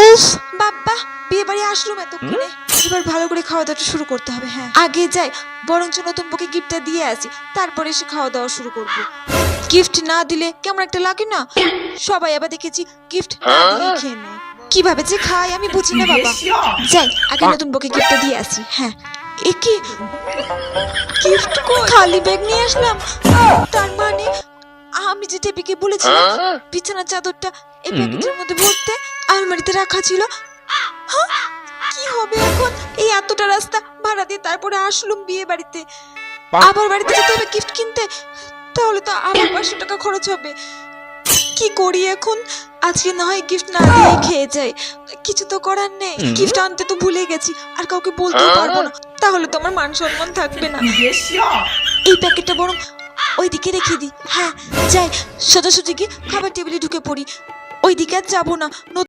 উফ বাবা, বিয়ে বাড়ি আসলাম এতক্ষণে, এবার ভালো করে খাওয়া দাওয়াটা শুরু করতে হবে। হ্যাঁ আগে যাই, বরঞ্চ নতুন বউকে গিফটটা দিয়ে আসি, তারপরে এসে খাওয়া দাওয়া শুরু করব। গিফট না দিলে কেমন একটা লাগে না? সবাই আবার দেখেছি গিফট না দিয়ে খেয়ে নেয়, কিভাবে যে খায় আমি বুঝি না বাবা। যাই আগে নতুন বউকে গিফটটা দিয়ে আসি। হ্যাঁ এ কি গিফট, খালি ব্যাগ নিয়ে আসলাম। তার মানে আমি যে টেপিকে বলেছিলাম বিছানার চাদরটা এই প্যাকেটের মধ্যে ভরতে আলমারিতে রাখা ছিল। হ্যাঁ, কি হবে এখন? এই এতটা রাস্তা ভাড়া দিয়ে তারপরে আসলুম বিয়ে বাড়িতে, আবার বাড়িতে যেতে হবে গিফট কিনতে, তাহলে তো আবার 500 টাকা খরচ হবে। কি করি এখন? আজকে না হয় গিফট না দিয়ে খেয়ে যাই, কিছু তো করার নেই। গিফট আনতে তো ভুলে গেছি, আর কাউকে বলতেও পারবো না, তাহলে তো আমার মান সম্মান থাকবে না। এই প্যাকেটটা বরং ওইদিকে রেখে দিই। হ্যাঁ যাই, সোজাসুজি গিয়ে খাবার টেবিলে ঢুকে পড়ি, ওইদিকে আর যাবো না।